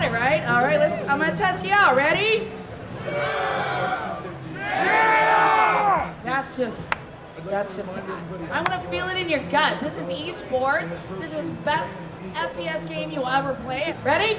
it, right? All right, I'm gonna test you out. Ready? Yeah! That's just sad. I want to feel it in your gut. This is esports. This is best FPS game you'll ever play. Ready?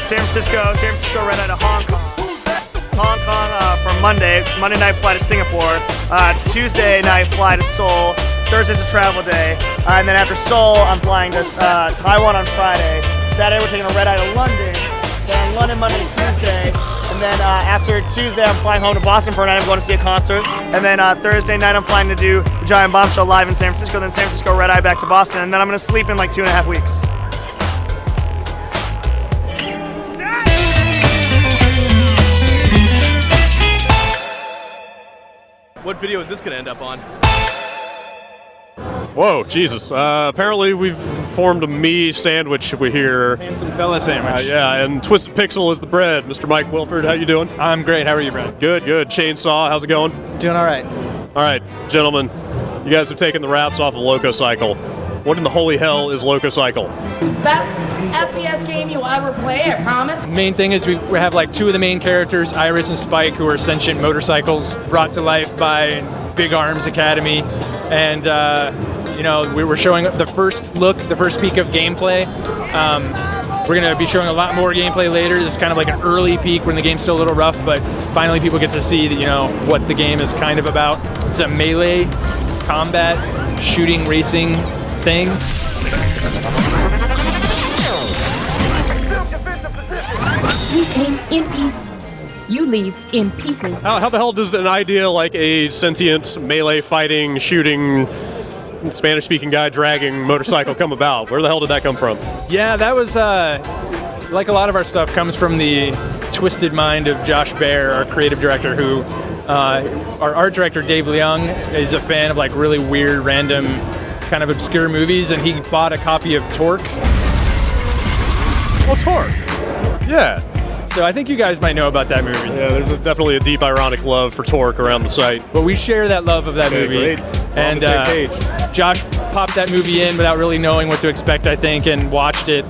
San Francisco right out of Hong Kong for Monday night flight to Singapore, Tuesday night fly to Seoul, Thursday's a travel day, and then after Seoul I'm flying to Taiwan on Friday, Saturday we're taking a red eye to London, then London Monday, Tuesday, and then after Tuesday I'm flying home to Boston for a night, I'm going to see a concert, and then Thursday night I'm flying to do the Giant Bomb Show live in San Francisco, then San Francisco red eye back to Boston, and then I'm going to sleep in like 2.5 weeks. What video is this going to end up on? Whoa, Jesus. Apparently we've formed a me sandwich here. Handsome fella sandwich. Yeah, and Twisted Pixel is the bread. Mr. Mike Wilford, how you doing? I'm great. How are you, Brad? Good, good. Chainsaw, how's it going? Doing all right. All right, gentlemen, you guys have taken the wraps off of LocoCycle. What in the holy hell is LocoCycle? Best FPS game you'll ever play, I promise. Main thing is we have like two of the main characters, Iris and Spike, who are sentient motorcycles brought to life by Big Arms Academy. And, we were showing the first peek of gameplay. We're going to be showing a lot more gameplay later. This is kind of like an early peek when the game's still a little rough, but finally people get to see what the game is kind of about. It's a melee combat shooting racing thing. We came in peace. You leave in pieces. How the hell does an idea like a sentient melee fighting, shooting, Spanish-speaking guy dragging motorcycle come about? Where the hell did that come from? Yeah, that was, like a lot of our stuff, comes from the twisted mind of Josh Baer, our creative director, who, our art director, Dave Leung, is a fan of like really weird, random, kind of obscure movies, and he bought a copy of Torque. Oh, Torque. Yeah. So I think you guys might know about that movie. Yeah, there's definitely a deep ironic love for Torque around the site. But we share that love of that movie. Great. And Josh popped that movie in without really knowing what to expect, I think, and watched it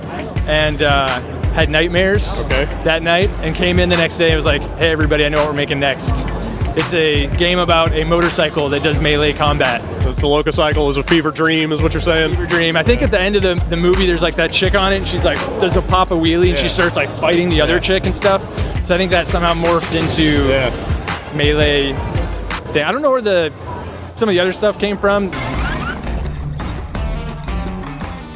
and had nightmares that night and came in the next day and was like, hey, everybody, I know what we're making next. It's a game about a motorcycle that does melee combat. So the LocoCycle is a fever dream, is what you're saying? Fever dream. I think at the end of the movie, there's like that chick on it, and she's like, does a pop a wheelie, and she starts like fighting the other chick and stuff. So I think that somehow morphed into melee thing. I don't know where some of the other stuff came from.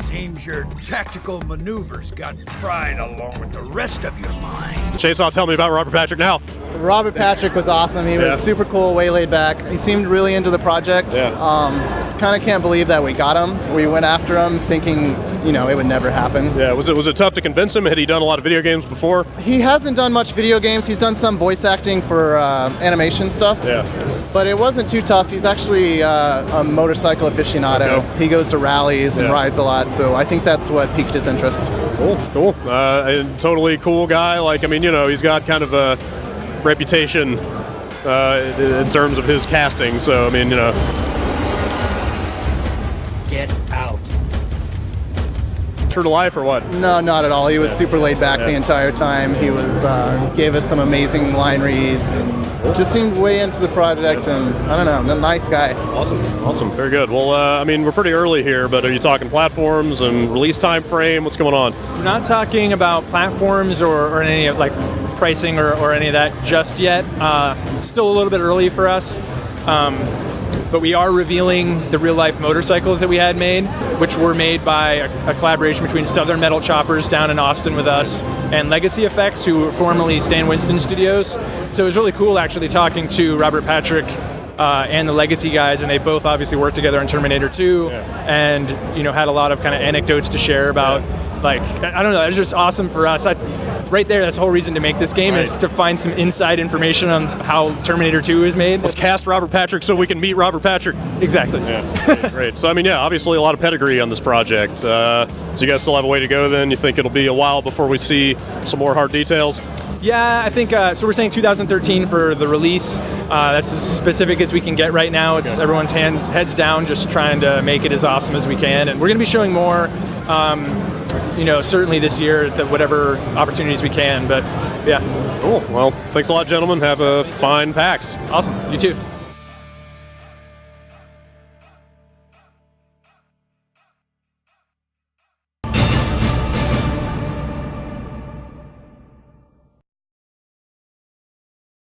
Seems your tactical maneuvers got fried along with the rest of your mind. Chainsaw, tell me about Robert Patrick now. Robert Patrick was awesome. He was super cool, way laid back. He seemed really into the project. Kind of can't believe that we got him. We went after him thinking, it would never happen. Yeah, was it tough to convince him? Had he done a lot of video games before? He hasn't done much video games. He's done some voice acting for animation stuff. Yeah. But it wasn't too tough. He's actually a motorcycle aficionado. Okay. He goes to rallies and rides a lot, so I think that's what piqued his interest. Cool. And totally cool guy. He's got kind of a reputation in terms of his casting, so, Get out. True to life or what? No, not at all. He was super laid back the entire time. He was gave us some amazing line reads and just seemed way into the project, and I don't know, a nice guy. Awesome. Very good. Well, we're pretty early here, but are you talking platforms and release time frame? What's going on? We're not talking about platforms or any of like pricing or any of that just yet. It's still a little bit early for us. But we are revealing the real-life motorcycles that we had made, which were made by a collaboration between Southern Metal Choppers down in Austin with us and Legacy Effects, who were formerly Stan Winston Studios. So it was really cool actually talking to Robert Patrick and the Legacy guys, and they both obviously worked together on Terminator 2, and had a lot of kind of anecdotes to share about, like, I don't know, it was just awesome for us. Right there, that's the whole reason to make this game, is to find some inside information on how Terminator 2 is made. Let's cast Robert Patrick so we can meet Robert Patrick. Exactly. Yeah, great. So, I mean, obviously a lot of pedigree on this project. So you guys still have a way to go then? You think it'll be a while before we see some more hard details? Yeah, I think, so we're saying 2013 for the release. That's as specific as we can get right now. It's everyone's heads down, just trying to make it as awesome as we can. And we're going to be showing more, certainly this year, whatever opportunities we can. But, yeah. Cool. Well, thanks a lot, gentlemen. Have a fine PAX. Awesome. You too.